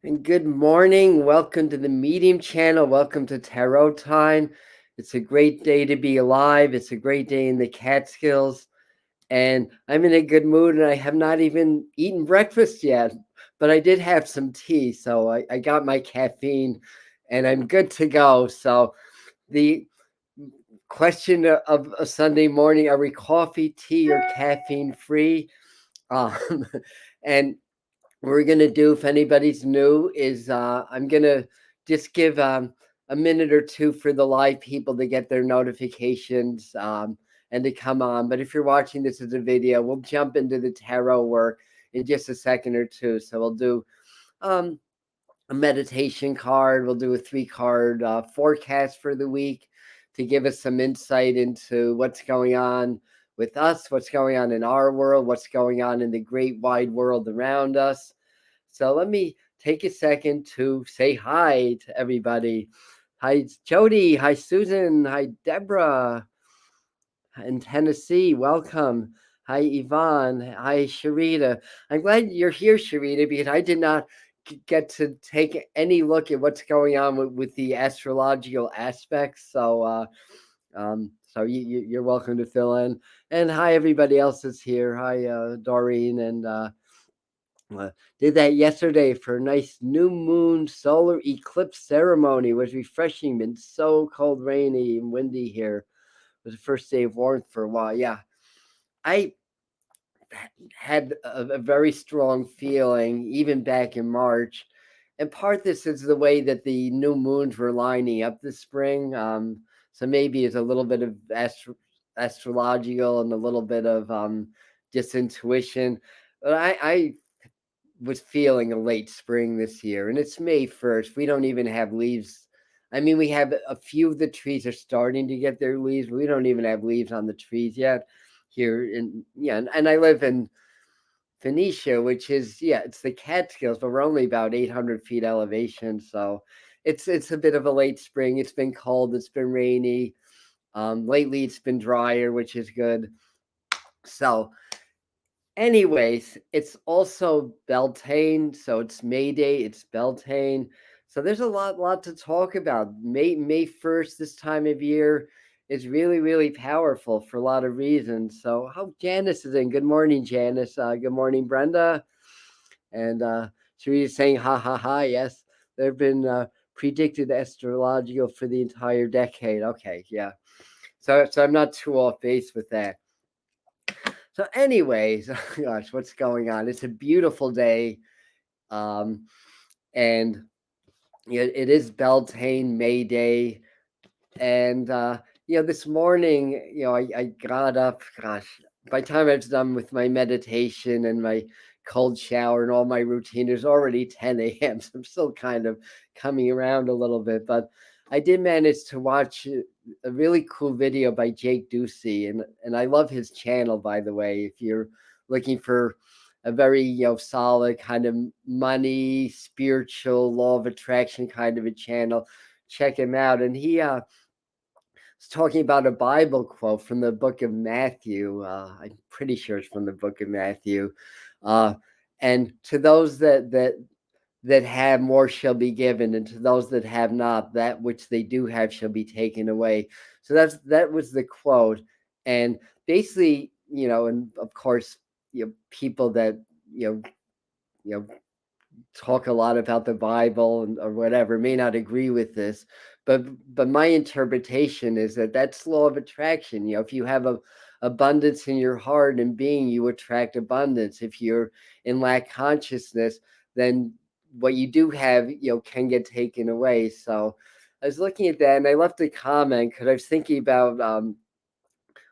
And good morning. Welcome to the Medium channel. Welcome to Tarot Time. It's a great day to be alive. It's a great day in the Catskills. And I'm in a good mood, and I have not even eaten breakfast yet, but I did have some tea. So I got my caffeine and I'm good to go. So the question of a Sunday morning, are we coffee, tea, or caffeine free? Um, and what we're going to do, if anybody's new, is I'm going to just give a minute or two for the live people to get their notifications and to come on. But if you're watching this as a video, we'll jump into the tarot work in just a second or two. So we'll do um, a meditation card. We'll do a 3-card forecast for the week to give us some insight into what's going on with us, what's going on in our world, what's going on in the great wide world around us. So let me take a second to say hi to everybody. Hi, Jody. Hi, Susan. Hi, Deborah in Tennessee. Welcome. Hi, Yvonne. Hi, Sharita. I'm glad you're here, Sharita, because I did not get to take any look at what's going on with the astrological aspects. So you're welcome to fill in. And hi, everybody else that's here. Hi, Doreen and did that yesterday for a nice new moon solar eclipse ceremony. It was refreshing. Been so cold, rainy, and windy here. It was the first day of warmth for a while. Yeah, I had a very strong feeling even back in March, and part of this is the way that the new moons were lining up this spring. So maybe it's a little bit of astrological and a little bit of just intuition. But I was feeling a late spring this year, and it's May 1st. We don't even have leaves. I mean, we have a few of the trees are starting to get their leaves, but we don't even have leaves on the trees yet here and I live in Phoenicia, which is it's the Catskills, but we're only about 800 feet elevation, so it's a bit of a late spring. It's been cold, it's been rainy. Lately it's been drier, which is good. So anyways, it's also Beltane, so it's May Day, it's Beltane. So there's a lot to talk about. May 1st this time of year is really, really powerful for a lot of reasons. So hope Janice is in. Good morning, Janice. Good morning, Brenda. And Sharita's saying ha ha ha. Yes, there have been predicted astrological for the entire decade. Okay, yeah. So I'm not too off base with that. So, anyways, gosh, what's going on? It's a beautiful day, um, and it is Beltane May Day, and this morning, I got up. Gosh, by the time I was done with my meditation and my cold shower and all my routine, it's already 10 a.m. So I'm still kind of coming around a little bit, but I did manage to watch a really cool video by Jake Ducey, and I love his channel, by the way. If you're looking for a very solid kind of money, spiritual, law of attraction kind of a channel, check him out. And he was talking about a Bible quote from the book of Matthew. I'm pretty sure it's from the book of Matthew. And to those that have, more shall be given, and to those that have not, that which they do have shall be taken away. So that was the quote. And basically, and of course, people that talk a lot about the Bible or whatever may not agree with this, but my interpretation is that that's law of attraction. If you have abundance in your heart and being, you attract abundance. If you're in lack consciousness, then what you do have, can get taken away. So I was looking at that, and I left a comment because I was thinking about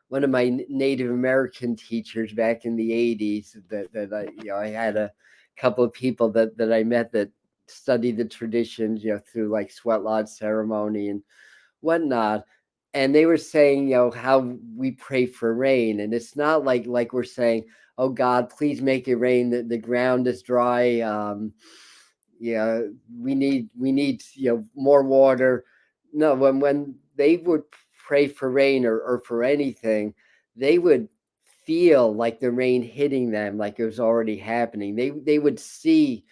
one of my Native American teachers back in the 80s that I had a couple of people that I met that studied the traditions, through like sweat lodge ceremony and whatnot. And they were saying, how we pray for rain. And it's not like we're saying, oh God, please make it rain. The ground is dry. We need, more water. No, when they would pray for rain or for anything, they would feel like the rain hitting them, like it was already happening. They would see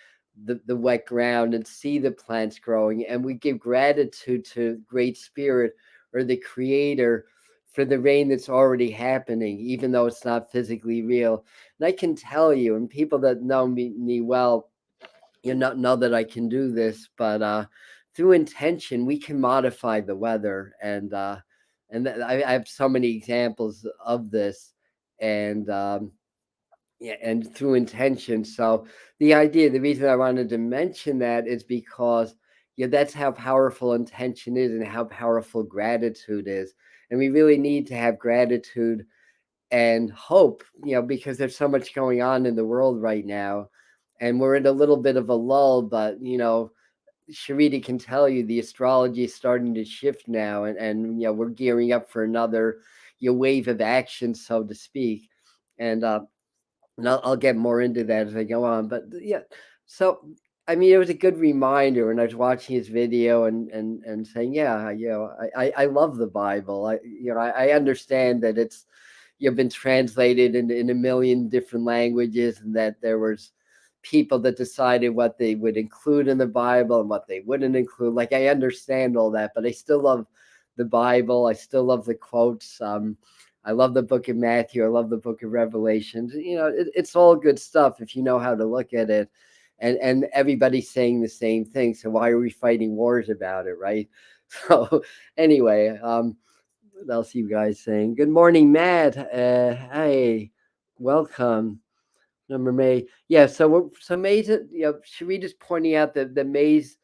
the wet ground and see the plants growing, and we give gratitude to Great Spirit or the Creator for the rain that's already happening, even though it's not physically real. And I can tell you, and people that know me well, you know that I can do this, but through intention, we can modify the weather, and I have so many examples of this, and yeah, and through intention. So the reason I wanted to mention that is because yeah, that's how powerful intention is and how powerful gratitude is, and we really need to have gratitude and hope, because there's so much going on in the world right now, and we're in a little bit of a lull. But Sharita can tell you the astrology is starting to shift now, and we're gearing up for another wave of action, so to speak, and I'll get more into that as I go on. But yeah, so I mean, it was a good reminder when I was watching his video and saying, yeah, I love the Bible. I understand that it's been translated in a million different languages, and that there was people that decided what they would include in the Bible and what they wouldn't include. Like, I understand all that, but I still love the Bible. I still love the quotes. I love the book of Matthew. I love the book of Revelations. It's all good stuff if you know how to look at it. And everybody's saying the same thing. So why are we fighting wars about it, right? So anyway, what else are you guys saying? Good morning, Matt. Hey, welcome. Number May. Yeah, so May's, Sharita's pointing out that the May's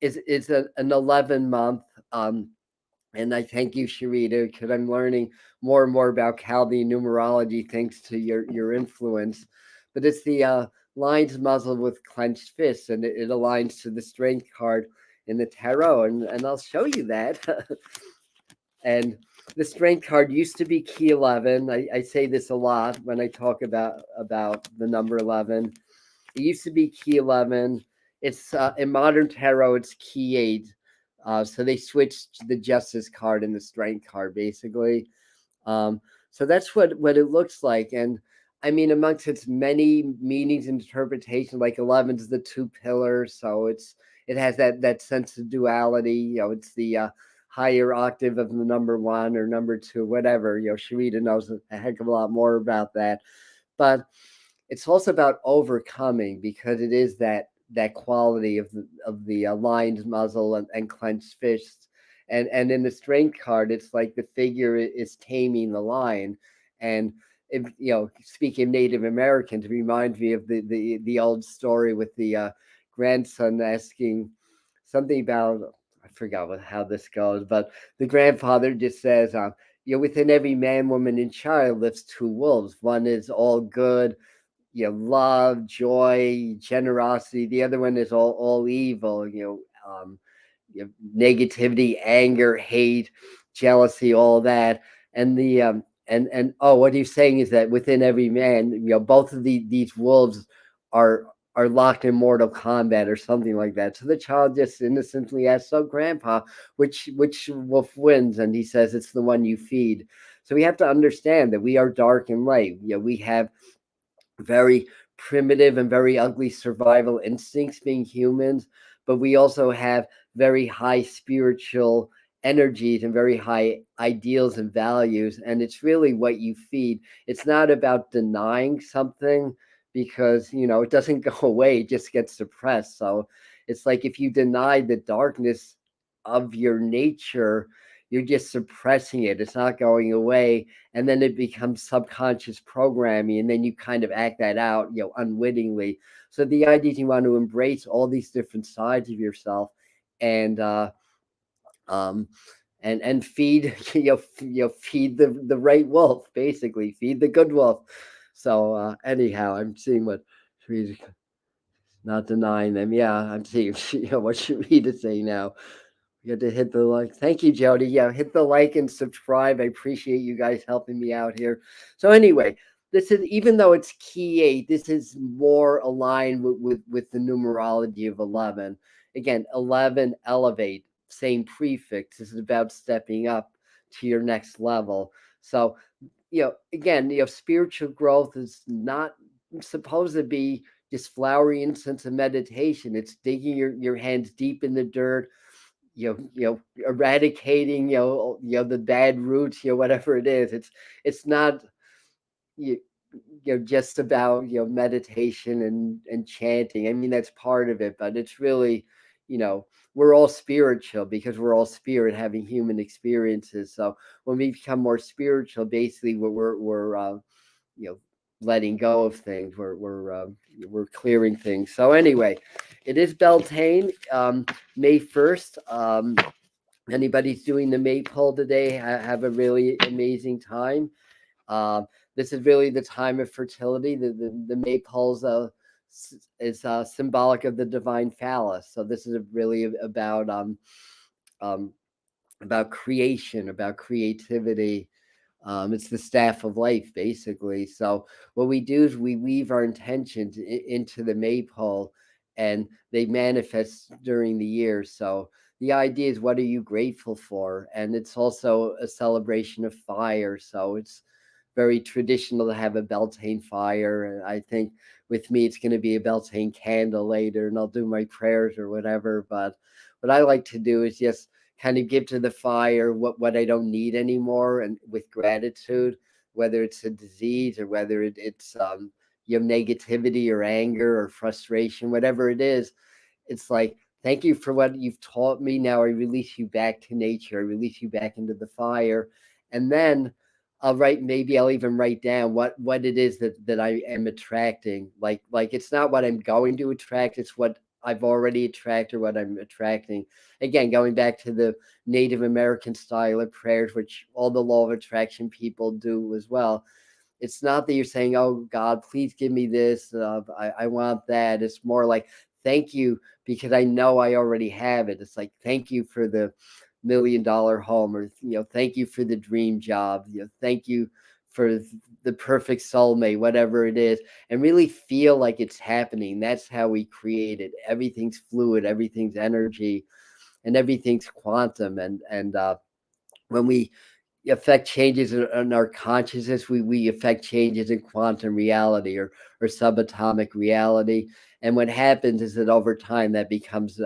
is an 11 month. And I thank you, Sharita, because I'm learning more and more about Chaldean numerology thanks to your influence. But it's the lion's muzzle with clenched fists, and it aligns to the strength card in the tarot, and I'll show you that. And the strength card used to be key 11. I say this a lot when I talk about the number 11. It used to be key 11. It's in modern tarot, it's key 8. So they switched the justice card and the strength card, basically. So that's what it looks like. And I mean, amongst its many meanings and interpretations, like 11 is the two pillars. So it has that sense of duality. It's the higher octave of the number 1 or number 2, whatever. Sharita knows a heck of a lot more about that. But it's also about overcoming, because it is that quality of the lion's muzzle and clenched fists. And in the strength card, it's like the figure is taming the lion. And if speaking of Native Americans, it reminds me of the old story with the grandson asking something about, I forgot how this goes, but the grandfather just says, within every man, woman, and child lives two wolves. One is all good, love, joy, generosity. The other one is all evil, negativity, anger, hate, jealousy, all that. And the oh, what he's saying is that within every man, both of these wolves are locked in mortal combat or something like that. So the child just innocently asks, "So, Grandpa, which wolf wins?" And he says, "It's the one you feed." So we have to understand that we are dark and light. We have very primitive and very ugly survival instincts being humans, but we also have very high spiritual energies and very high ideals and values. And it's really what you feed. It's not about denying something, because it doesn't go away, it just gets suppressed. So it's like if you deny the darkness of your nature, you're just suppressing it, it's not going away, and then it becomes subconscious programming, and then you kind of act that out, unwittingly. So the idea is you want to embrace all these different sides of yourself, and um and feed feed the right wolf, basically feed the good wolf. So anyhow, I'm seeing what she's not denying them. Yeah, I'm seeing what Sharita saying now. You had to hit the like. Thank you, Jody. Yeah, hit the like and subscribe. I appreciate you guys helping me out here. So anyway, this is, even though it's key 8, this is more aligned with the numerology of 11. Again, 11, elevate, same prefix. This is about stepping up to your next level. So again, spiritual growth is not supposed to be just flowery incense of meditation. It's digging your hands deep in the dirt, eradicating, the bad roots, whatever it is. It's not you, just about meditation and chanting. I mean, that's part of it, but it's really, we're all spiritual because we're all spirit having human experiences. So when we become more spiritual, basically we're letting go of things. We're clearing things. So anyway, it is Beltane, May 1st. Anybody's doing the maypole today, have a really amazing time. This is really the time of fertility. The maypole's is symbolic of the divine phallus. So this is really about creation, about creativity. It's the staff of life, basically. So what we do is we weave our intentions into the maypole, and they manifest during the year. So the idea is, what are you grateful for? And it's also a celebration of fire. So it's very traditional to have a Beltane fire. And I think with me, it's going to be a Beltane candle later, and I'll do my prayers or whatever. But what I like to do is just kind of give to the fire what I don't need anymore, and with gratitude, whether it's a disease or whether it's negativity or anger or frustration, whatever it is. It's like, thank you for what you've taught me. Now I release you back to nature. I release you back into the fire. And then maybe I'll even write down what it is that I am attracting. Like it's not what I'm going to attract, it's what I've already attracted, or what I'm attracting. Again, going back to the Native American style of prayers, which all the law of attraction people do as well. It's not that you're saying, oh God, please give me this, I want that. It's more like, thank you, because I know I already have it. It's like, thank you for the $1 million home, or thank you for the dream job, thank you for the perfect soulmate, whatever it is, and really feel like it's happening. That's how we create it. Everything's fluid, everything's energy, and everything's quantum. And when we affect changes in our consciousness, we affect changes in quantum reality, or subatomic reality. And what happens is that over time that becomes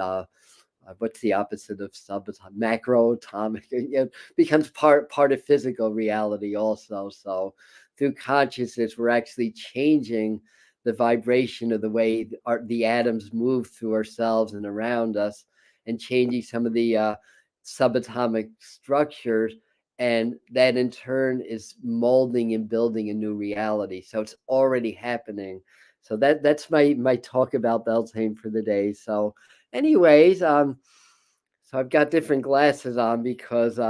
what's the opposite of subatomic? Macroatomic. It becomes part of physical reality also. So through consciousness, we're actually changing the vibration of the way the atoms move through ourselves and around us, and changing some of the subatomic structures, and that in turn is molding and building a new reality. So it's already happening. So that's my talk about Beltane for the day. So anyways, so I've got different glasses on because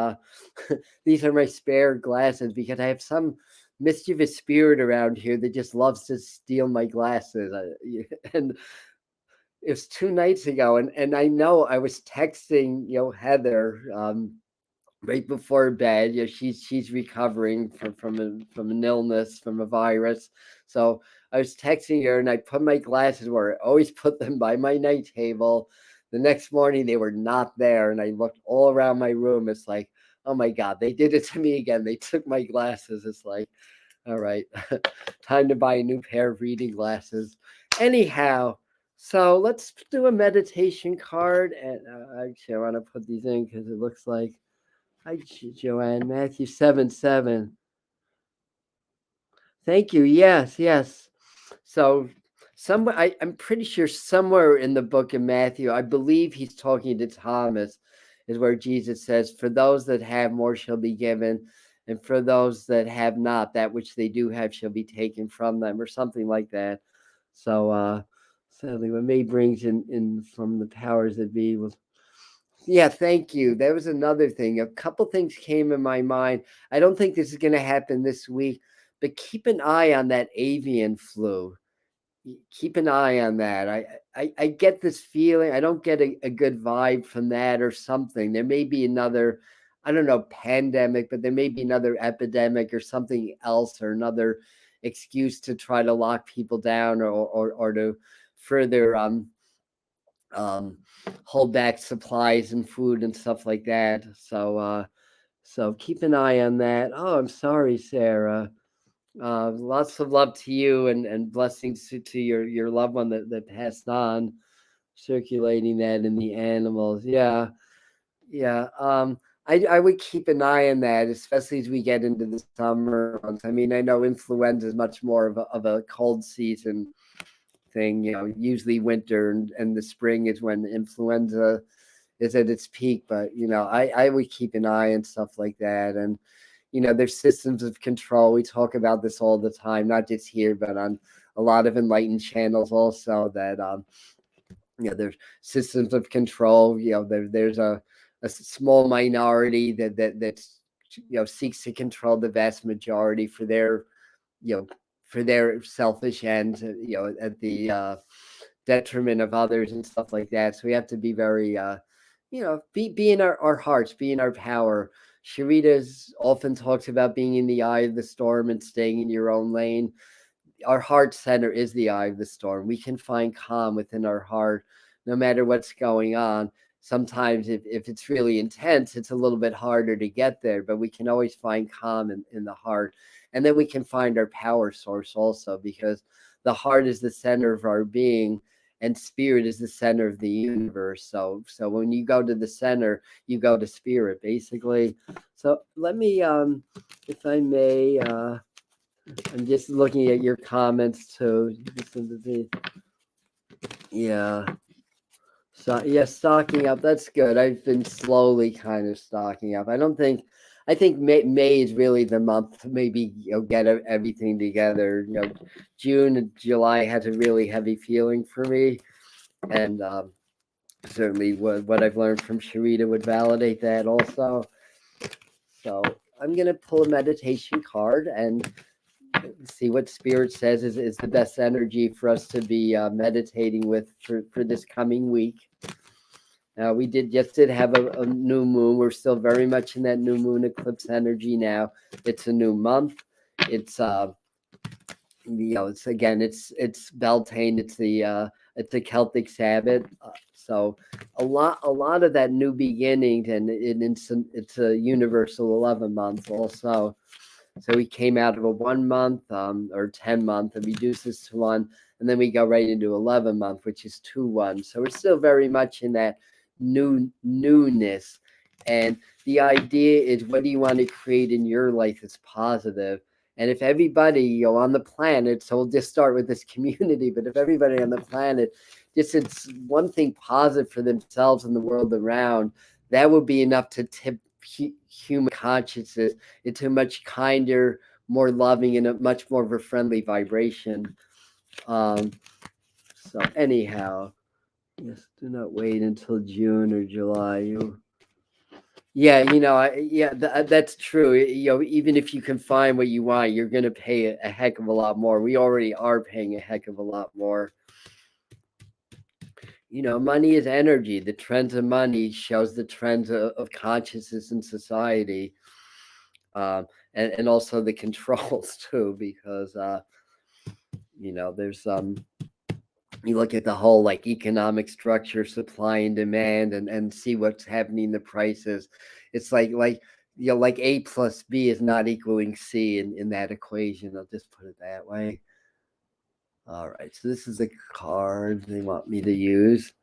these are my spare glasses, because I have some mischievous spirit around here that just loves to steal my glasses. And it was 2 nights ago, and I know I was texting Heather right before bed. She's recovering from an illness, from a virus. So I was texting her, and I put my glasses where I always put them, by my night table. The next morning they were not there, and I looked all around my room. It's like, oh my God, they did it to me again. They took my glasses. It's like, all right, time to buy a new pair of reading glasses. Anyhow, so let's do a meditation card. And actually, I want to put these in because it looks like, hi, Joanne. Matthew 7:7. Thank you. Yes. So somewhere, I'm pretty sure somewhere in the book of Matthew, I believe he's talking to Thomas, is where Jesus says, for those that have, more shall be given, and for those that have not, that which they do have shall be taken from them, or something like that. So sadly, what May brings in from the powers that be was, yeah, thank you. That was another thing. A couple things came in my mind. I don't think this is going to happen this week, but keep an eye on that avian flu. Keep an eye on that. I get this feeling. I don't get a good vibe from that, or something. There may be another, I don't know, pandemic, but there may be another epidemic or something else, or another excuse to try to lock people down, or to further hold back supplies and food and stuff like that. So keep an eye on that. Oh, I'm sorry, Sarah. Lots of love to you, and blessings to your loved one that passed on, circulating that in the animals. Yeah, yeah. I would keep an eye on that, especially as we get into the summer months. I mean, I know influenza is much more of a cold season thing. Usually winter and the spring is when influenza is at its peak. But I would keep an eye on stuff like that. And there's systems of control. We talk about this all the time, not just here, but on a lot of enlightened channels also, that there's systems of control. There's a small minority that's seeks to control the vast majority for their you know for their selfish ends, at the detriment of others and stuff like that. So we have to be very be in our hearts, be in our power. Sharita's often talks about being in the eye of the storm and staying in your own lane. Our heart center is the eye of the storm. We can find calm within our heart no matter what's going on. Sometimes if it's really intense, it's a little bit harder to get there, but we can always find calm in the heart. And then we can find our power source also, because the heart is the center of our being and spirit is the center of the universe. So when you go to the center, you go to spirit, basically. So let me, if I may, I'm just looking at your comments too. Yeah. So yeah, stocking up. That's good. I've been slowly kind of stocking up. I think May is really the month to maybe get everything together. June and July has a really heavy feeling for me, and certainly what I've learned from Sharita would validate that also. So I'm gonna pull a meditation card and see what spirit says is the best energy for us to be meditating with for this coming week. We just did have a new moon. We're still very much in that new moon eclipse energy now. It's a new month. It's it's Beltane. It's a Celtic Sabbath. So a lot of that new beginning, and it's a universal 11 month also. So we came out of a 1 month or 10 month and reduced this to one, and then we go right into 11 month, which is 2-1. So we're still very much in that newness. And the idea is, what do you want to create in your life that's positive? And if everybody on the planet, so we'll just start with this community, but if everybody on the planet just it's one thing positive for themselves and the world around, that would be enough to tip human consciousness into a much kinder, more loving, and a much more of a friendly vibration. So anyhow, yes, do not wait until June or July. Yeah, that's true. Even if you can find what you want, you're going to pay a heck of a lot more. We already are paying a heck of a lot more. Money is energy. The trends of money shows the trends of consciousness in society, and also the controls too, because there's you look at the whole like economic structure, supply and demand, and see what's happening in the prices. It's like like A plus B is not equaling C in that equation. I'll just put it that way. All right, so this is the card they want me to use.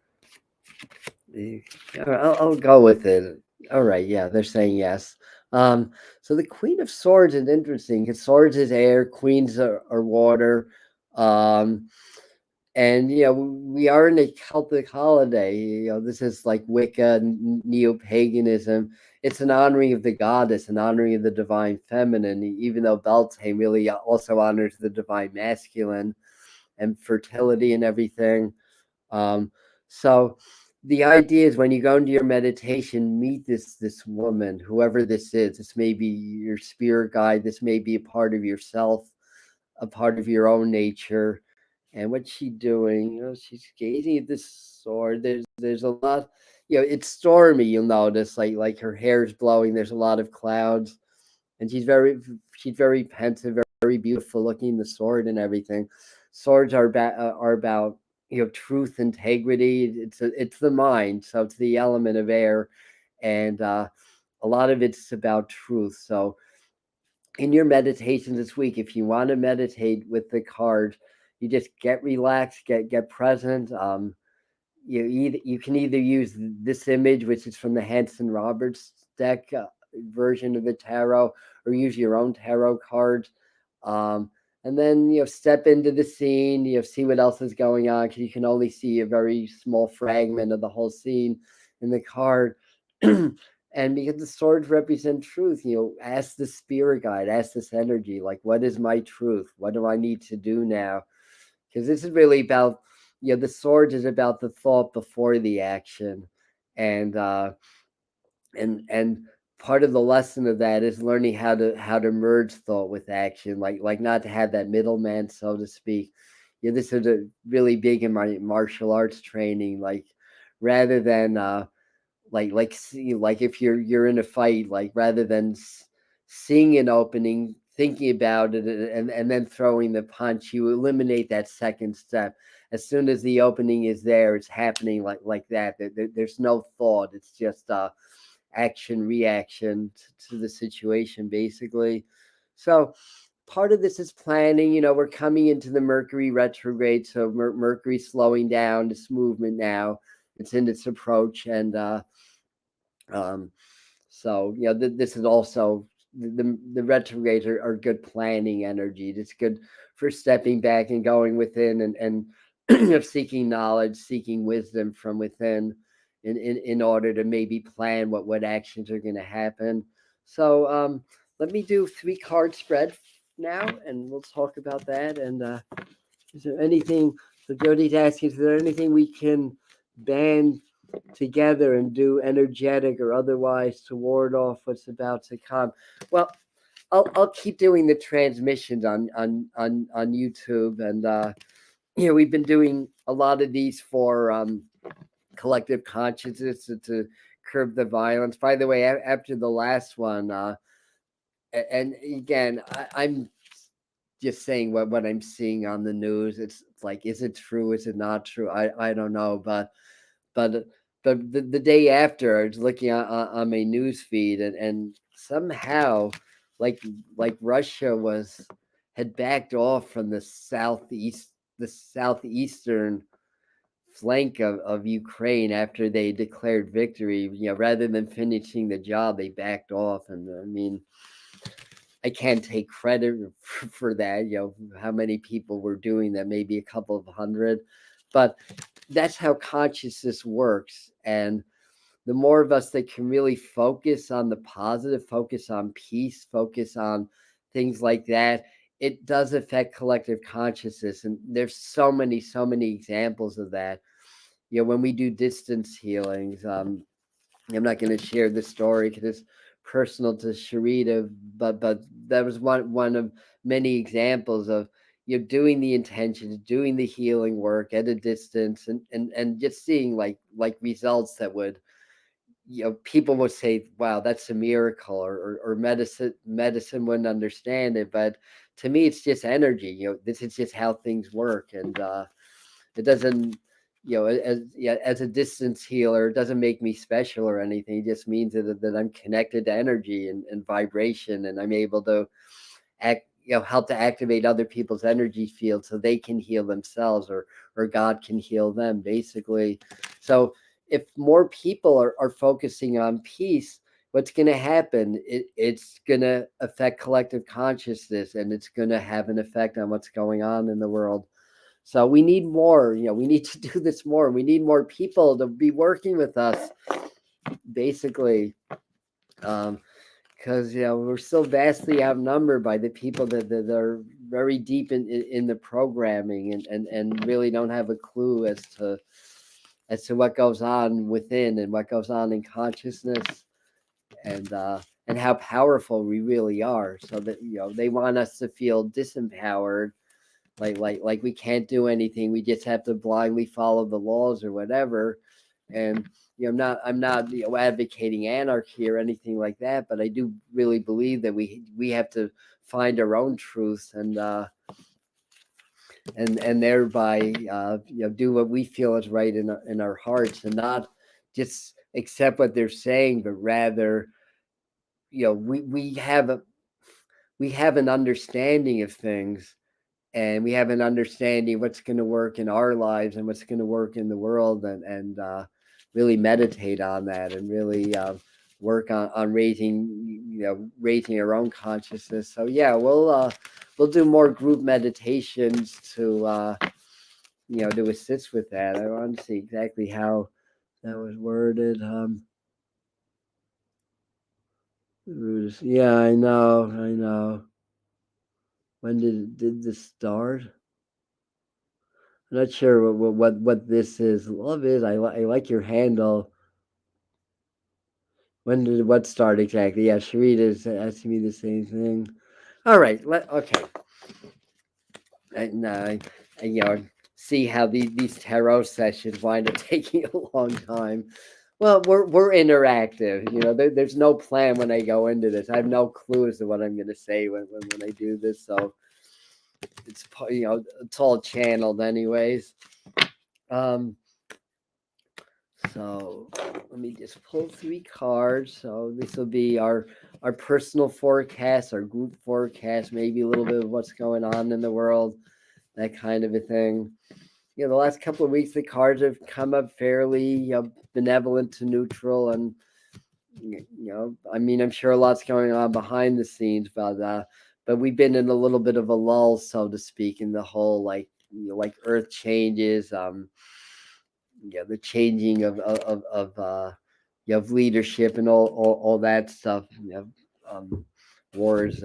I'll go with it. All right, yeah, they're saying yes. So the Queen of Swords is interesting because swords is air, queens are water. And we are in a Celtic holiday. This is like Wicca, neo-paganism. It's an honoring of the goddess, an honoring of the divine feminine, even though Beltane really also honors the divine masculine and fertility and everything. So the idea is, when you go into your meditation, meet this woman, whoever this is. This may be your spirit guide. This may be a part of yourself, a part of your own nature. And what's she doing? She's gazing at this sword. There's a lot. It's stormy. You'll notice, like her hair is blowing. There's a lot of clouds, and she's very pensive, very beautiful looking. The sword and everything. Swords are about truth, integrity. It's the mind, so it's the element of air, and a lot of it's about truth. So in your meditation this week, if you want to meditate with the card, you just get relaxed, get present. You can either use this image, which is from the Hanson Roberts deck version of the tarot, or use your own tarot cards. And then step into the scene. See what else is going on, because you can only see a very small fragment of the whole scene in the card. And because the swords represent truth, ask the spirit guide, ask this energy, like, what is my truth? What do I need to do now? Because this is really about, the swords is about the thought before the action, and and part of the lesson of that is learning how to merge thought with action, like not to have that middleman, so to speak. This is really big in my martial arts training, like rather than like if you're in a fight, like rather than seeing an opening, thinking about it, and then throwing the punch, you eliminate that second step. As soon as the opening is there, it's happening like that. There's no thought. It's just action reaction to the situation, basically. So part of this is planning. We're coming into the Mercury retrograde, so Mercury slowing down this movement now. It's in its approach, and so this is also the retrogrades are good planning energy. It's good for stepping back and going within, and seeking knowledge, seeking wisdom from within, in order to maybe plan what actions are going to happen. So let me do 3 card spread now, and we'll talk about that. And is there anything? So Jody's asking, is there anything we can band together and do energetic or otherwise to ward off what's about to come? Well, I'll keep doing the transmissions on YouTube, and we've been doing a lot of these for collective consciousness to curb the violence. By the way, after the last one, and again, I'm just saying what I'm seeing on the news. It's like, is it true? Is it not true? I don't know, but the day after, I was looking on my news feed, and somehow, like Russia had backed off from the southeastern flank of Ukraine after they declared victory. Rather than finishing the job, they backed off. And I mean, I can't take credit for that. How many people were doing that? Maybe a couple of hundred, but that's how consciousness works. And the more of us that can really focus on the positive, focus on peace, focus on things like that, it does affect collective consciousness. And there's so many examples of that. When we do distance healings, I'm not going to share the story because it's personal to Sharita, but that was one of many examples of doing the intention, doing the healing work at a distance, and just seeing like results that would, people would say, wow, that's a miracle, or medicine wouldn't understand it. But to me, it's just energy. This is just how things work. And it doesn't, as a distance healer, it doesn't make me special or anything. It just means that I'm connected to energy and vibration, and I'm able to help to activate other people's energy field so they can heal themselves, or God can heal them, basically. So if more people are focusing on peace, what's going to happen? It's going to affect collective consciousness, and it's going to have an effect on what's going on in the world. So we need more, we need to do this more. We need more people to be working with us, basically, because we're still vastly outnumbered by the people that are very deep in the programming, and really don't have a clue as to what goes on within and what goes on in consciousness, and how powerful we really are. So that they want us to feel disempowered, like we can't do anything. We just have to blindly follow the laws or whatever. And I'm not advocating anarchy or anything like that, but I do really believe that we have to find our own truth, and thereby do what we feel is right in our hearts, and not just accept what they're saying, but rather we have we have an understanding of things, and we have an understanding of what's going to work in our lives and what's going to work in the world, and really meditate on that, and really work on raising our own consciousness. So yeah, we'll do more group meditations to assist with that. I want to see exactly how that was worded. Yeah, I know. When did this start? I'm not sure what this is. Love it. I like your handle. When did what start exactly? Yeah, Sharita's asking me the same thing. All right. Okay. And see how these tarot sessions wind up taking a long time. Well, we're interactive. There's no plan when I go into this. I have no clue as to what I'm going to say when I do this. So it's all channeled anyways. So let me just pull 3 cards. So this will be our personal forecast, our group forecast, maybe a little bit of what's going on in the world, that kind of a thing. The last couple of weeks the cards have come up fairly benevolent to neutral, and I'm sure a lot's going on behind the scenes, but we've been in a little bit of a lull, so to speak, in the whole like earth changes, the changing of leadership and all that stuff, wars,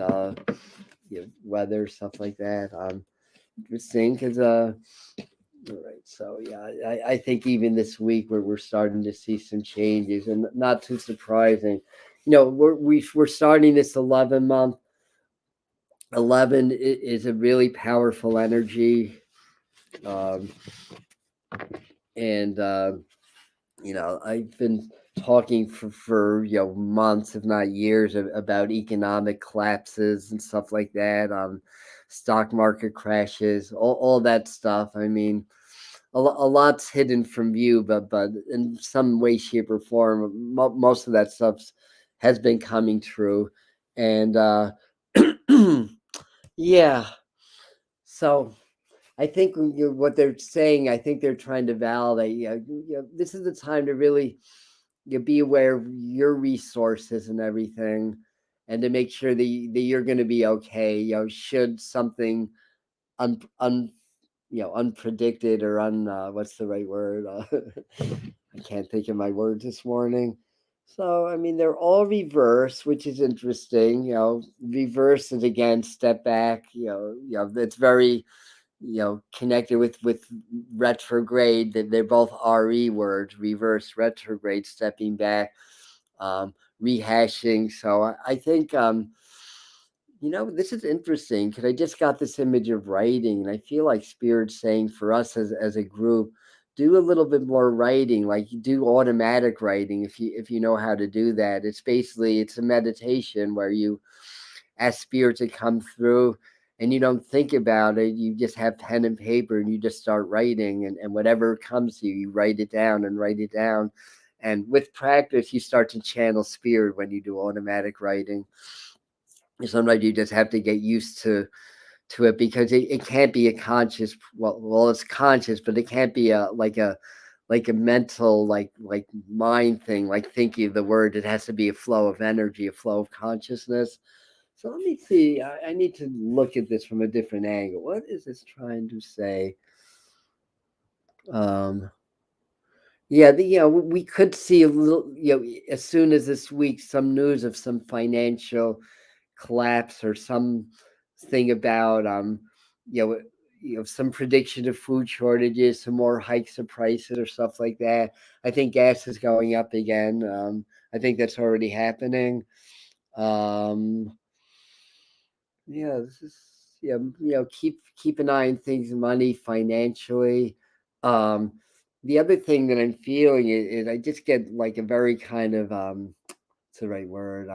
weather, stuff like that. Interesting because all right, so yeah, I think even this week we're starting to see some changes, and not too surprising. We're starting this 11 month. 11 is a really powerful energy, um, and I've been talking for months, if not years, about economic collapses and stuff like that, stock market crashes, all that stuff. A lot's hidden from view, but in some way, shape, or form, most of that stuff has been coming true, and yeah. So I think what they're saying, I think they're trying to validate. This is the time to really be aware of your resources and everything, and to make sure that you're going to be okay. Should something un unpredicted or what's the right word? I can't think of my words this morning. So they're all reverse, which is interesting. Reverse is again step back. That's very connected with retrograde. That they're both re words: reverse, retrograde, stepping back, um, rehashing. So I think this is interesting because I just got this image of writing, and I feel like Spirit's saying for us as a group, do a little bit more writing, like do automatic writing if you know how to do that. It's a meditation where you ask Spirit to come through, and you don't think about it. You just have pen and paper, and you just start writing, and whatever comes to you, you write it down and write it down. And with practice, you start to channel Spirit when you do automatic writing. Sometimes you just have to get used to it, because it can't be a conscious, it's conscious, but it can't be a mental, like mind thing, like thinking of the word. It has to be a flow of energy, a flow of consciousness. So let me see. I need to look at this from a different angle. What is this trying to say? um yeah, we could see a little, as soon as this week, some news of some financial collapse, or some thing about you know some prediction of food shortages, some more hikes of prices or stuff like that. I think gas is going up again. I think that's already happening. um yeah, this is, keep an eye on things, money, financially. um the other thing that I'm feeling is I just get like a very kind of what's the right word,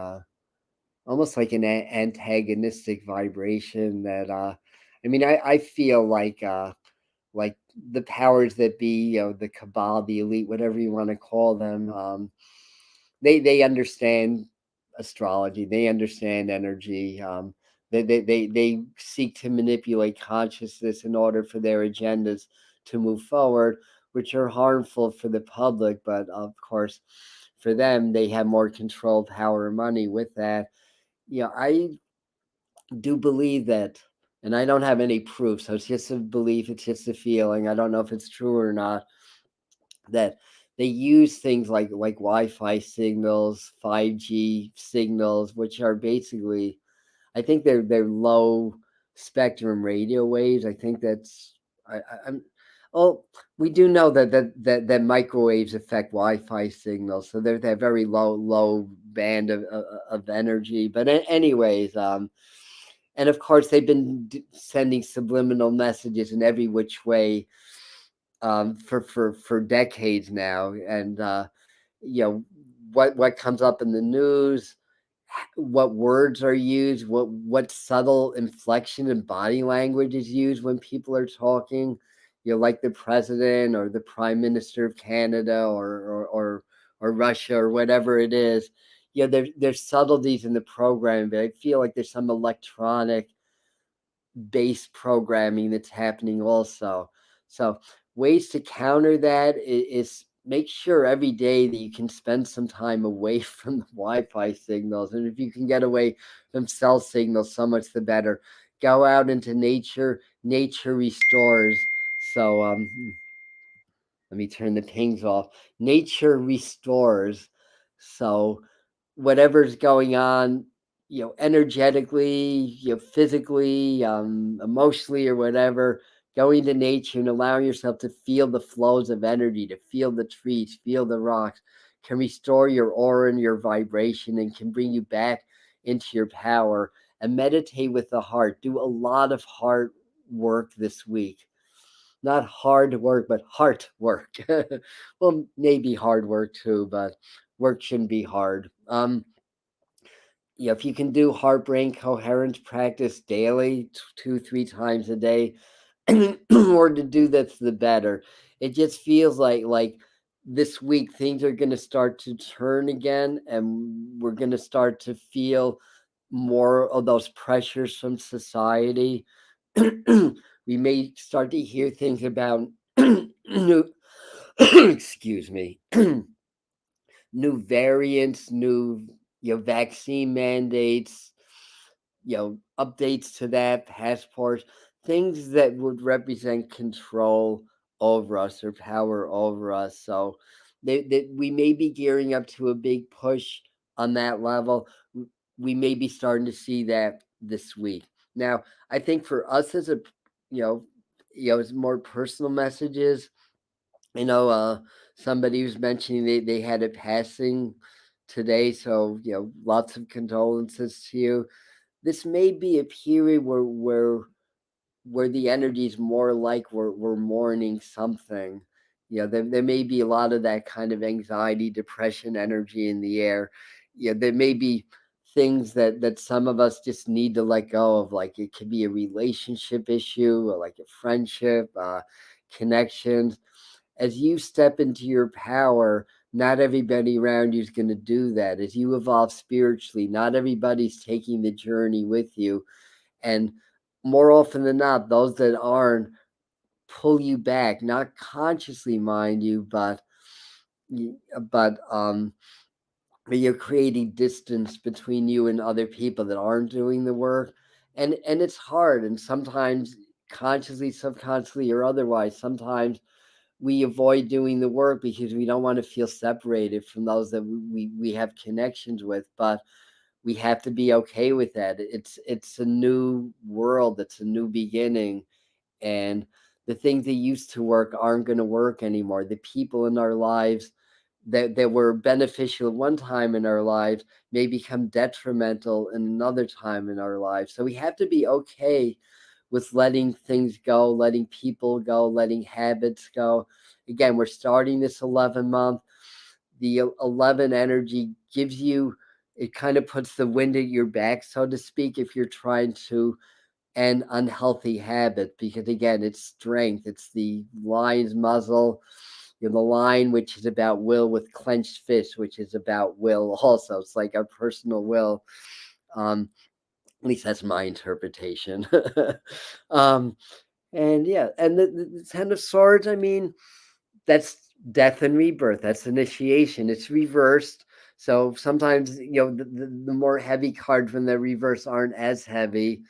almost like an antagonistic vibration, that I feel like the powers that be, the cabal, the elite, whatever you want to call them, they understand astrology, they understand energy, They seek to manipulate consciousness in order for their agendas to move forward, which are harmful for the public. But of course, for them, they have more control, power, and money with that. I do believe that, and I don't have any proof, so it's just a belief, it's just a feeling. I don't know if it's true or not, that they use things like Wi-Fi signals, 5G signals, which are basically, I think they're low spectrum radio waves. I think that's I'm. Oh, we do know that microwaves affect Wi-Fi signals, so they're that very low band of energy. But anyways, and of course they've been sending subliminal messages in every which way for decades now, and you know what comes up in the news, what words are used, what subtle inflection and body language is used when people are talking, like the president or the prime minister of Canada or Russia or whatever it is. There's subtleties in the program, but I feel like there's some electronic based programming that's happening also. So ways to counter that is make sure every day that you can spend some time away from the Wi-Fi signals, and if you can get away from cell signals, so much the better. Go out into nature. Nature restores. So let me turn the pings off. Nature restores. So whatever's going on, energetically, physically, emotionally, or whatever, going to nature and allowing yourself to feel the flows of energy, to feel the trees, feel the rocks, can restore your aura and your vibration and can bring you back into your power. And meditate with the heart. Do a lot of heart work this week. Not hard work, but heart work. Well, maybe hard work too, but work shouldn't be hard. If you can do heart brain coherence practice daily, 2-3 times a day, or to do that's the better. It just feels like this week things are going to start to turn again, and we're going to start to feel more of those pressures from society. We may start to hear things about new excuse me, new variants, new vaccine mandates, updates to that, passports, things that would represent control over us or power over us. So we may be gearing up to a big push on that level. We may be starting to see that this week. Now, I think for us as a, as more personal messages, somebody was mentioning they had a passing today. So, lots of condolences to you. This may be a period where the energy is more like we're mourning something. There may be a lot of that kind of anxiety, depression energy in the air. There may be things that some of us just need to let go of. Like it could be a relationship issue, or like a friendship, connections. As you step into your power, not everybody around you is going to do that. As you evolve spiritually, not everybody's taking the journey with you. And more often than not, those that aren't pull you back, not consciously, mind you, but you're creating distance between you and other people that aren't doing the work. And it's hard. And sometimes consciously, subconsciously, or otherwise, sometimes we avoid doing the work because we don't want to feel separated from those that we have connections with. But we have to be okay with that. It's a new world. It's a new beginning. And the things that used to work aren't going to work anymore. The people in our lives that were beneficial at one time in our lives may become detrimental in another time in our lives. So we have to be okay with letting things go, letting people go, letting habits go. Again, we're starting this 11 month. The 11 energy gives you, it kind of puts the wind at your back, so to speak, if you're trying to end unhealthy habit, because again, it's strength. It's the lion's muzzle, the lion, which is about will, with clenched fist, which is about will also. It's like our personal will. Um, At least that's my interpretation. um, and yeah, and the Ten of Swords, I mean, that's death and rebirth. That's initiation. It's reversed. So sometimes, the more heavy cards when they're reversed aren't as heavy.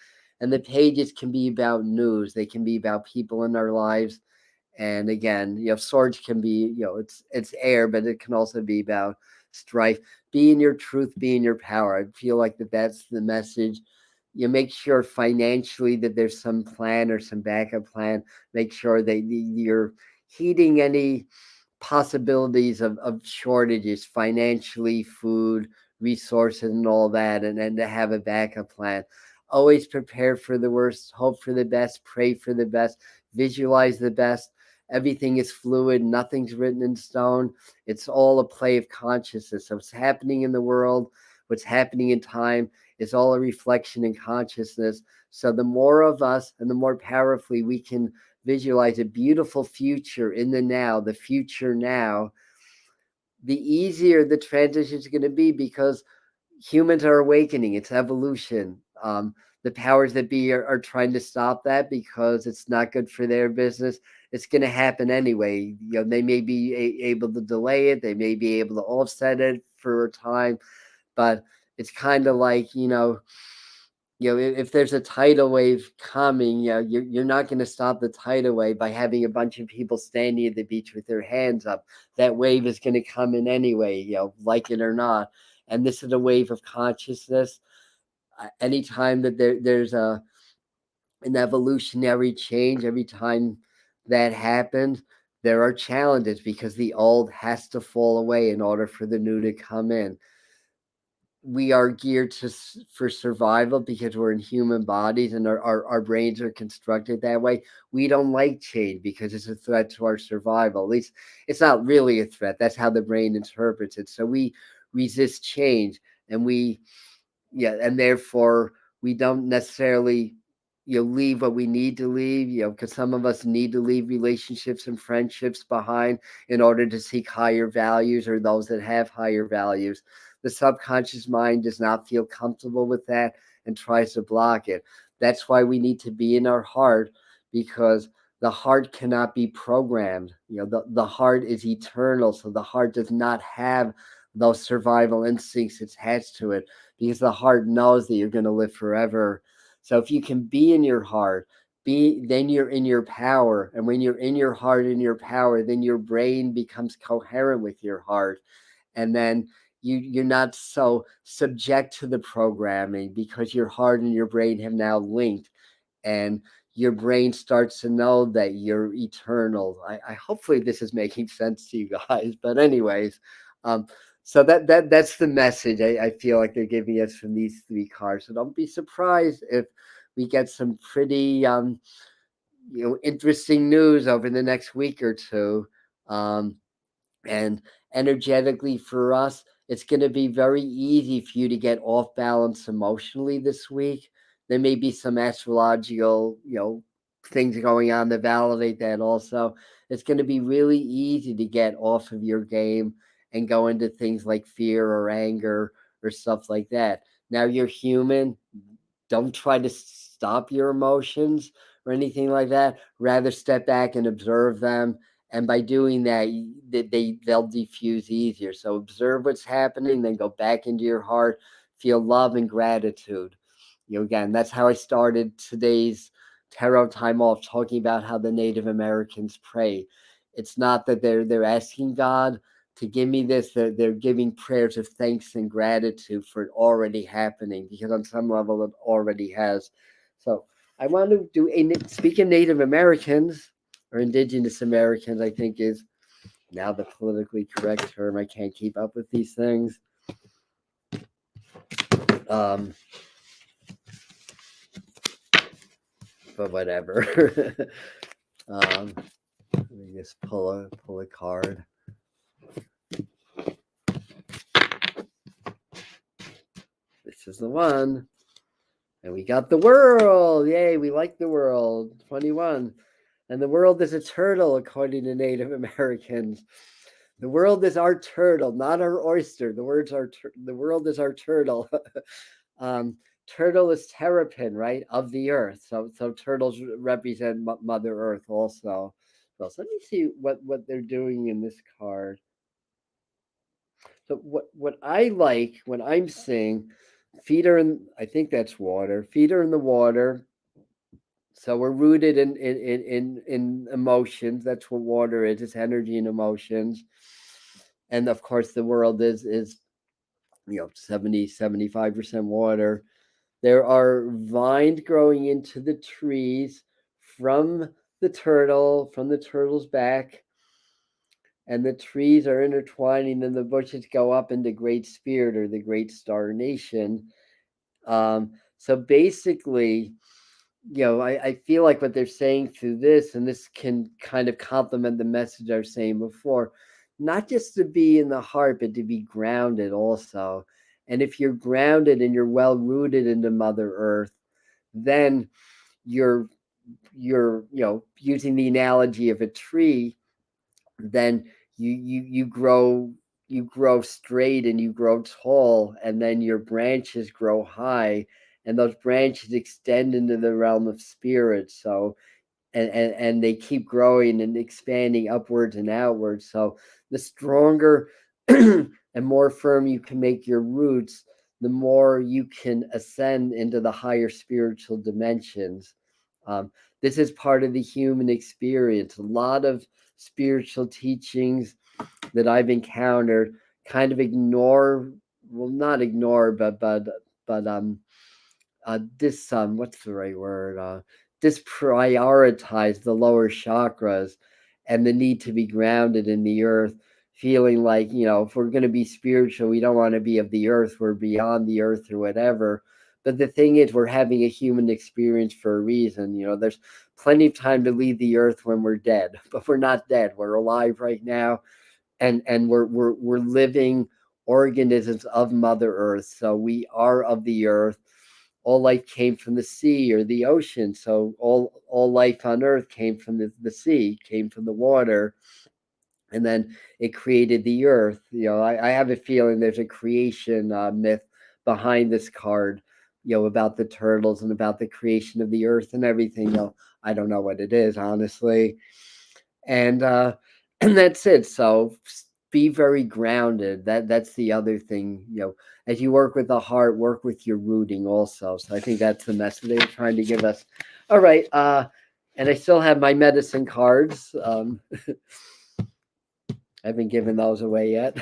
And the pages can be about news. They can be about people in our lives. And again, swords can be, it's air, but it can also be about strife. Be in your truth, be in your power. I feel like that's the message. You make sure financially that there's some plan or some backup plan. Make sure that you're heeding any possibilities of shortages financially, food, resources, and all that, and then to have a backup plan. Always prepare for the worst, hope for the best, pray for the best, visualize the best. Everything is fluid, nothing's written in stone. It's all a play of consciousness. So what's happening in the world, what's happening in time, is all a reflection in consciousness. So the more of us and the more powerfully we can visualize a beautiful future in the now, the future now, the easier the transition is going to be, because humans are awakening. It's evolution. The powers that be are trying to stop that because it's not good for their business. It's going to happen anyway. They may be able to delay it. They may be able to offset it for a time, but it's kind of like, if there's a tidal wave coming, you're not going to stop the tidal wave by having a bunch of people standing at the beach with their hands up. That wave is going to come in anyway, like it or not. And this is a wave of consciousness. Anytime that there's an evolutionary change, every time that happens, there are challenges because the old has to fall away in order for the new to come in. We are geared for survival because we're in human bodies and our brains are constructed that way. We don't like change because it's a threat to our survival. At least it's not really a threat. That's how the brain interprets it. So we resist change, and and therefore we don't necessarily leave what we need to leave, because some of us need to leave relationships and friendships behind in order to seek higher values, or those that have higher values. The subconscious mind does not feel comfortable with that and tries to block it. That's why we need to be in our heart, because the heart cannot be programmed. The heart is eternal, so the heart does not have those survival instincts attached to it, because the heart knows that you're going to live forever. So if you can be in your heart, then you're in your power. And when you're in your heart, in your power, then your brain becomes coherent with your heart. And then you're not so subject to the programming, because your heart and your brain have now linked, and your brain starts to know that you're eternal. I hopefully this is making sense to you guys. But anyways, so that's the message I feel like they're giving us from these three cards. So don't be surprised if we get some pretty interesting news over the next week or two. And energetically for us, it's going to be very easy for you to get off balance emotionally this week. There may be some astrological, things going on to validate that also. It's going to be really easy to get off of your game and go into things like fear or anger or stuff like that. Now, you're human. Don't try to stop your emotions or anything like that. Rather, step back and observe them. And by doing that, they'll diffuse easier. So observe what's happening, then go back into your heart, feel love and gratitude. Again, that's how I started today's tarot time off, talking about how the Native Americans pray. It's not that they're asking God to give me this, they're giving prayers of thanks and gratitude for it already happening, because on some level it already has. So I want to speak of Native Americans, or Indigenous Americans, I think is now the politically correct term. I can't keep up with these things. But whatever. Let me just pull a card. This is the one. And we got the world. Yay, we like the world. 21. And the world is a turtle, according to Native Americans. The world is our turtle, not our oyster. The world is our turtle. turtle is terrapin, right, of the earth. So turtles represent Mother Earth also. So let me see what they're doing in this card. So what I like when I'm seeing, feet are in, I think that's water. Feet are in the water. So we're rooted in emotions. That's what water is. It's energy and emotions. And of course the world is 70-75% water. There are vines growing into the trees from from the turtle's back, and the trees are intertwining, and the bushes go up into Great Spirit or the Great Star Nation. So basically, I feel like what they're saying through this, and this can kind of complement the message I was saying before, not just to be in the heart, but to be grounded also. And if you're grounded and you're well rooted into Mother Earth, then you're using the analogy of a tree, then you grow straight and you grow tall, and then your branches grow high, and those branches extend into the realm of spirit. So and they keep growing and expanding upwards and outwards. So the stronger and more firm you can make your roots, the more you can ascend into the higher spiritual dimensions. This is part of the human experience. A lot of spiritual teachings that I've encountered kind of ignore, well, not ignore, but this what's the right word? Disprioritize the lower chakras and the need to be grounded in the earth, feeling like, if we're going to be spiritual, we don't want to be of the earth, we're beyond the earth or whatever. But the thing is, we're having a human experience for a reason. There's plenty of time to leave the earth when we're dead, but we're not dead. We're alive right now, and we're living organisms of Mother Earth. So we are of the earth. All life came from the sea or the ocean. So all life on earth came from the sea, came from the water, and then it created the earth. I have a feeling there's a creation myth behind this card, about the turtles and about the creation of the earth and everything. I don't know what it is, honestly. And and that's it. So be very grounded. That's the other thing. As you work with the heart, work with your rooting also. So I think that's the message they're trying to give us. All right. And I still have my medicine cards. I haven't given those away yet.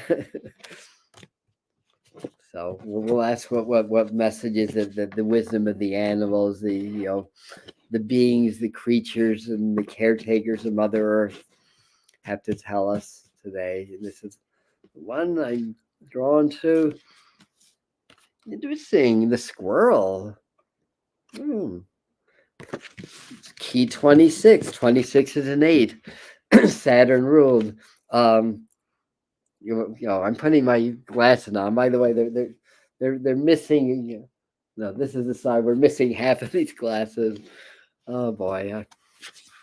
So we'll ask what messages the wisdom of the animals, the beings, the creatures, and the caretakers of Mother Earth have to tell us today. And this is the one I'm drawn to. Interesting. The squirrel. Key 26. 26 is an 8. Saturn ruled. I'm putting my glasses on. By the way, they're missing. No, this is the side we're missing half of these glasses. Oh boy,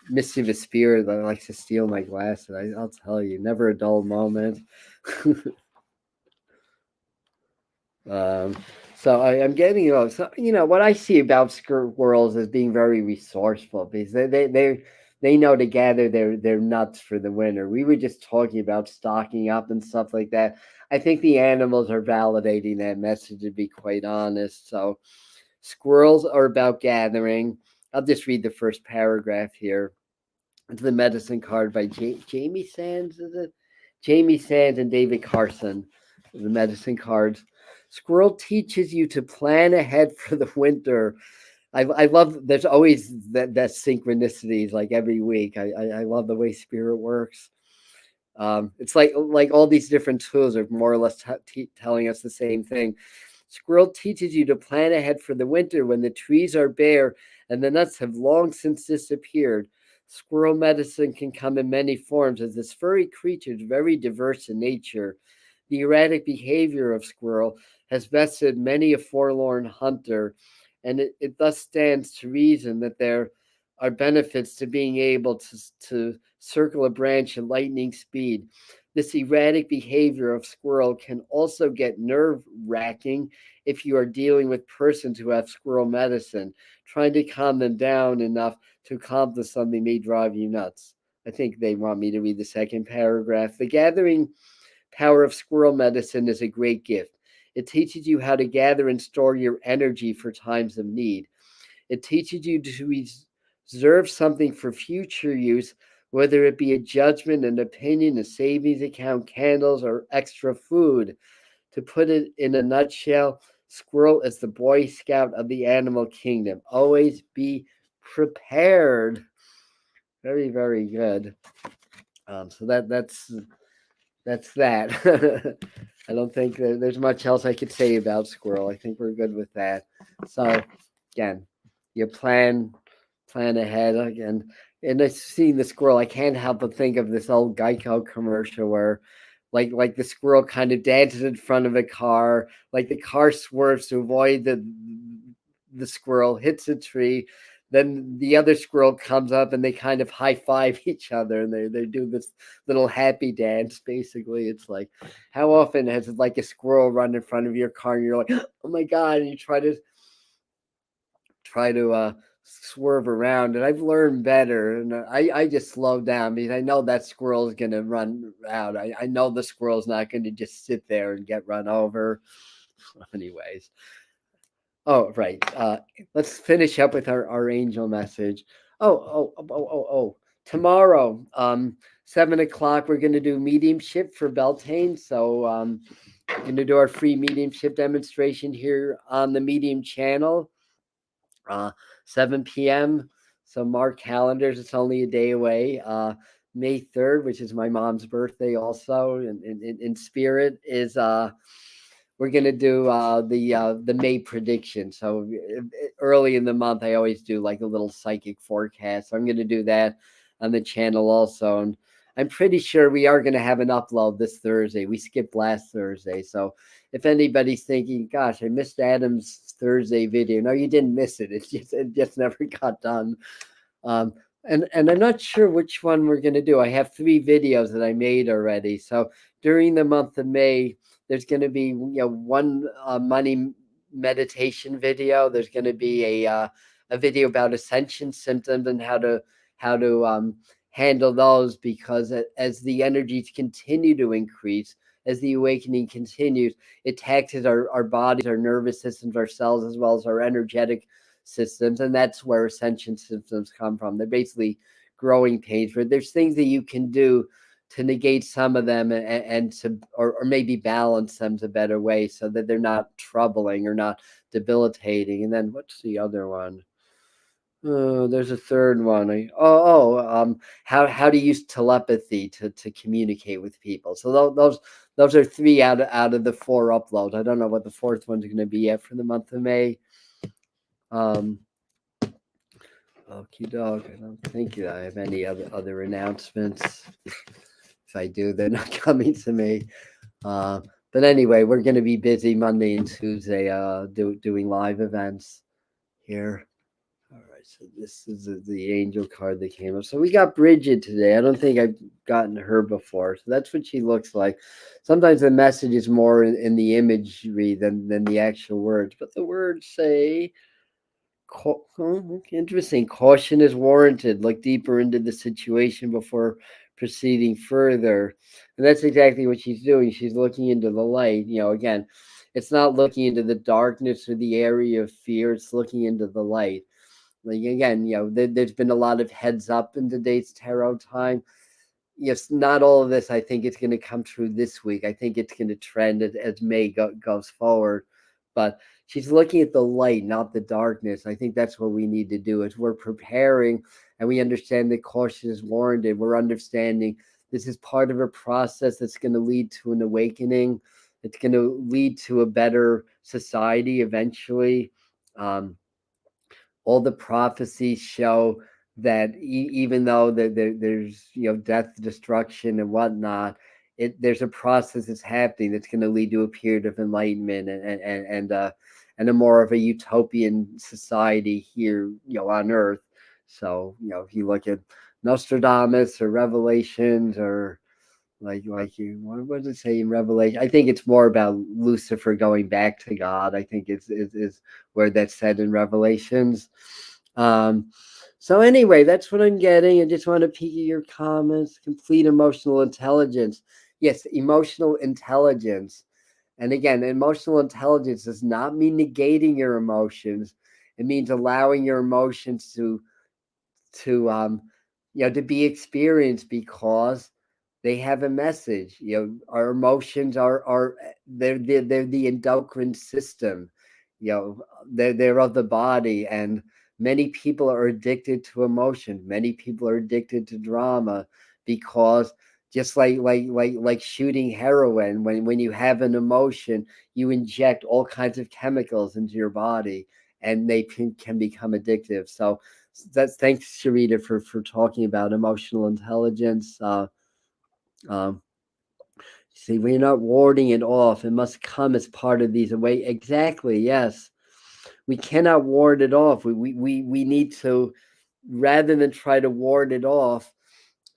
mischievous spirit that likes to steal my glasses. I'll tell you, never a dull moment. So I'm getting, what I see about squirrels as being very resourceful, because they know to gather their nuts for the winter. We were just talking about stocking up and stuff like that. I think the animals are validating that message, to be quite honest. So squirrels are about gathering. I'll just read the first paragraph here. It's the medicine card by Jamie Sands, is it? Jamie Sands and David Carson, the medicine cards. Squirrel teaches you to plan ahead for the winter. I love, there's always that synchronicities, like every week. I love the way spirit works. It's like all these different tools are more or less telling us the same thing. Squirrel teaches you to plan ahead for the winter when the trees are bare and the nuts have long since disappeared. Squirrel medicine can come in many forms, as this furry creature is very diverse in nature. The erratic behavior of squirrel has bested many a forlorn hunter, and it thus stands to reason that there are benefits to being able to circle a branch at lightning speed. This erratic behavior of squirrel can also get nerve-wracking if you are dealing with persons who have squirrel medicine. Trying to calm them down enough to accomplish something may drive you nuts. I think they want me to read the second paragraph. The gathering power of squirrel medicine is a great gift. It teaches you how to gather and store your energy for times of need. It teaches you to reserve something for future use, whether it be a judgment, an opinion, a savings account, candles, or extra food. To put it in a nutshell, squirrel is the Boy Scout of the animal kingdom. Always be prepared. Very, very good. So that's that. I don't think there's much else I could say about squirrel. I think we're good with that. So again, you plan ahead again. And I see the squirrel. I can't help but think of this old Geico commercial where, like the squirrel kind of dances in front of a car, like the car swerves to avoid the squirrel, hits a tree. Then the other squirrel comes up and they kind of high five each other and they do this little happy dance. Basically, it's like, how often has like a squirrel run in front of your car and you're like, oh my god, and you try to swerve around, and I've learned better, and I just slow down because I know that squirrel is going to run out. I know the squirrel's not going to just sit there and get run over. Anyways, oh right, let's finish up with our angel message. Oh, tomorrow, 7 o'clock, we're going to do mediumship for Beltane. So we're going to do our free mediumship demonstration here on the Medium channel. 7 p.m. So mark calendars. It's only a day away. May 3rd, which is my mom's birthday, also in spirit, is we're gonna do the May prediction. So early in the month, I always do like a little psychic forecast. So I'm gonna do that on the channel also, and I'm pretty sure we are gonna have an upload this Thursday. We skipped last Thursday, so if anybody's thinking, "Gosh, I missed Adam's Thursday video," no, you didn't miss it. It just never got done. Um, and I'm not sure which one we're going to do. I have 3 videos that I made already. So during the month of May, there's going to be one money meditation video. There's going to be a video about ascension symptoms and how to handle those, because as the energies continue to increase, as the awakening continues, it taxes our bodies, our nervous systems, our cells, as well as our energetic systems, and that's where ascension symptoms come from. They're basically growing pains, but there's things that you can do to negate some of them and to or maybe balance them to better way so that they're not troubling or not debilitating. And then what's the other one? Oh, there's a third one. How to use telepathy to communicate with people. So those are 3 out of the 4 uploads. I don't know what the 4th one's going to be yet for the month of May. Okie doke. I don't think I have any other announcements. If I do, they're not coming to me. But anyway, we're going to be busy Monday and Tuesday doing live events here. All right, so this is the angel card that came up. So we got Bridget today. I don't think I've gotten her before. So that's what she looks like. Sometimes the message is more in the imagery than the actual words. But the words say, interesting. Caution is warranted. Look deeper into the situation before proceeding further. And that's exactly what she's doing. She's looking into the light. Again, it's not looking into the darkness or the area of fear. It's looking into the light. Like again, there's been a lot of heads up in today's tarot time. Yes, not all of this. I think it's going to come true this week. I think it's going to trend as May goes forward. But she's looking at the light, not the darkness. I think that's what we need to do. Is we're preparing and we understand that caution is warranted. We're understanding this is part of a process that's going to lead to an awakening. It's going to lead to a better society eventually. All the prophecies show that even though there's death, destruction, and whatnot, there's a process that's happening that's going to lead to a period of enlightenment and a more of a utopian society here on Earth. So if you look at Nostradamus or Revelations or like you, what does it say in Revelation? I think it's more about Lucifer going back to God. I think is where that's said in Revelations. Um, so anyway, that's what I'm getting. I just want to peek at your comments. Complete emotional intelligence. Yes, emotional intelligence. And again, emotional intelligence does not mean negating your emotions. It means allowing your emotions to to be experienced because they have a message. Our emotions are they're the endocrine system. They're of the body, and many people are addicted to emotion. Many people are addicted to drama because just like shooting heroin, when you have an emotion, you inject all kinds of chemicals into your body, and they can become addictive. So that's thanks, Sharita, for talking about emotional intelligence. Um, See, we're not warding it off. It must come as part of these away. Exactly. Yes, we cannot ward it off. We need to, rather than try to ward it off.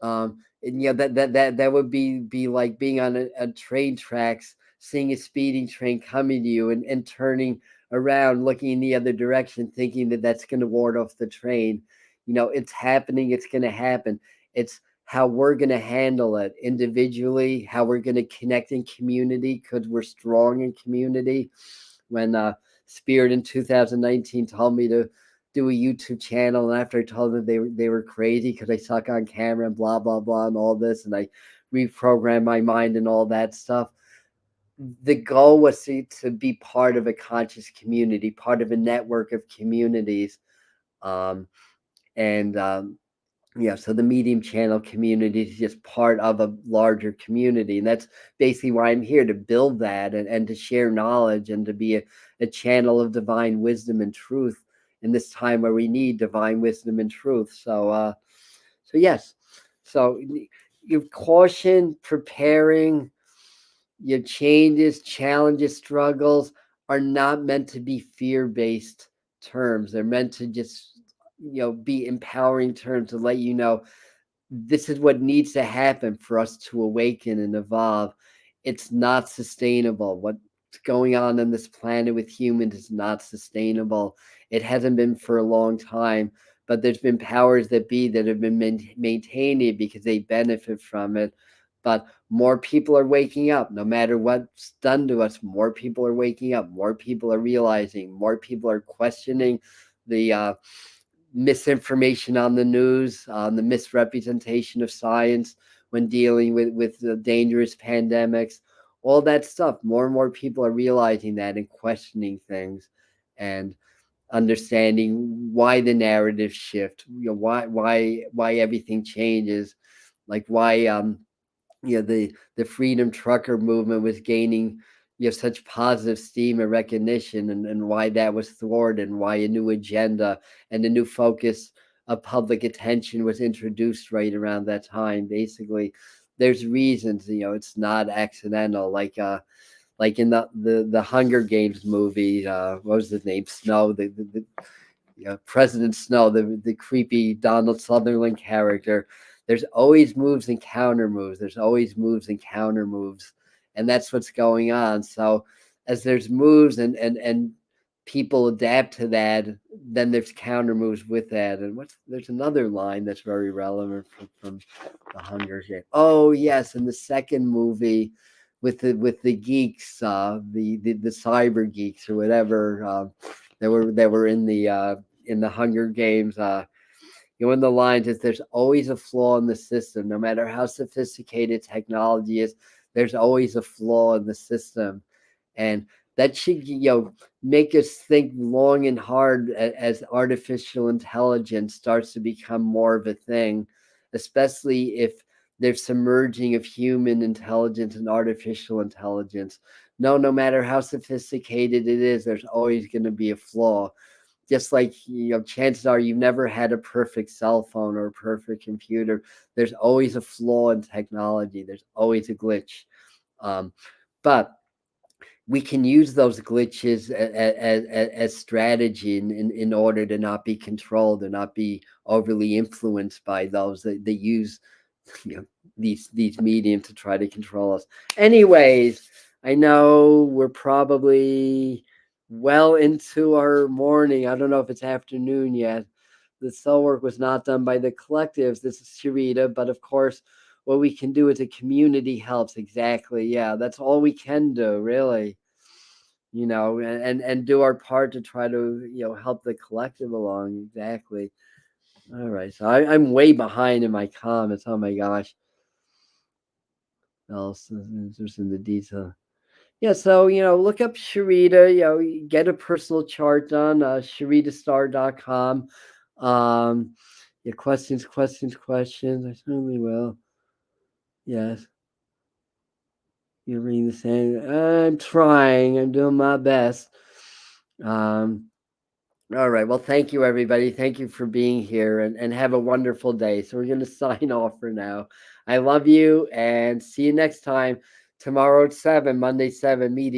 And that would be like being on a train tracks, seeing a speeding train coming to you, and turning around, looking in the other direction, thinking that that's going to ward off the train. It's happening. It's going to happen. It's how we're going to handle it individually, how we're going to connect in community because we're strong in community. When Spirit in 2019 told me to do a YouTube channel, and after I told them they were crazy because I suck on camera and blah blah blah and all this, and I reprogrammed my mind and all that stuff. The goal was to be part of a conscious community, part of a network of communities, and so the medium channel community is just part of a larger community, and that's basically why I'm here, to build that, and to share knowledge, and to be a channel of divine wisdom and truth in this time where we need divine wisdom and truth. So yes, so your caution, preparing, your changes, challenges, struggles are not meant to be fear-based terms. They're meant to just be empowering terms to let you know this is what needs to happen for us to awaken and evolve. It's not sustainable. What's going on this planet with humans is not sustainable. It hasn't been for a long time, but there's been powers that be that have been maintaining it because they benefit from it. But more people are waking up. No matter what's done to us, more people are waking up. More people are realizing. More people are questioning the misinformation on the news, the misrepresentation of science when dealing with the dangerous pandemics, all that stuff. More and more people are realizing that and questioning things, and understanding why the narrative shift. Why everything changes, like why the freedom trucker movement was gaining such positive steam and recognition, and why that was thwarted, and why a new agenda and a new focus of public attention was introduced right around that time. Basically, there's reasons. It's not accidental. Like in the Hunger Games movie, what was his name? Snow, the President Snow, the creepy Donald Sutherland character. There's always moves and counter moves. There's always moves and counter moves, and that's what's going on. So as there's moves and people adapt to that, then there's counter moves with that. And there's another line that's very relevant from the Hunger Games. Oh yes, in the second movie with the geeks, the cyber geeks or whatever, that were in the Hunger Games. In the lines is, there's always a flaw in the system. No matter how sophisticated technology is, there's always a flaw in the system, and that should make us think long and hard as artificial intelligence starts to become more of a thing, especially if there's some merging of human intelligence and artificial intelligence. No matter how sophisticated it is, there's always going to be a flaw. Just like chances are you've never had a perfect cell phone or a perfect computer. There's always a flaw in technology. There's always a glitch, but we can use those glitches as strategy in order to not be controlled or not be overly influenced by those that use you know, these mediums to try to control us. Anyways, I know we're probably well into our morning. I don't know if it's afternoon yet. The cell work was not done by the collectives. This is Sharita, but of course, what we can do as a community helps. Exactly. Yeah, that's all we can do, really. And do our part to try to help the collective along. Exactly. All right. So I'm way behind in my comments. Oh my gosh. Else there's in the detail. Yeah, so look up Sharita, get a personal chart done, sharitastar.com. Yeah, questions. I certainly will. Yes. You're reading the same. I'm trying. I'm doing my best. Um, all right. Well, thank you, everybody. Thank you for being here and have a wonderful day. So we're going to sign off for now. I love you and see you next time. Tomorrow at 7, Monday 7, meeting.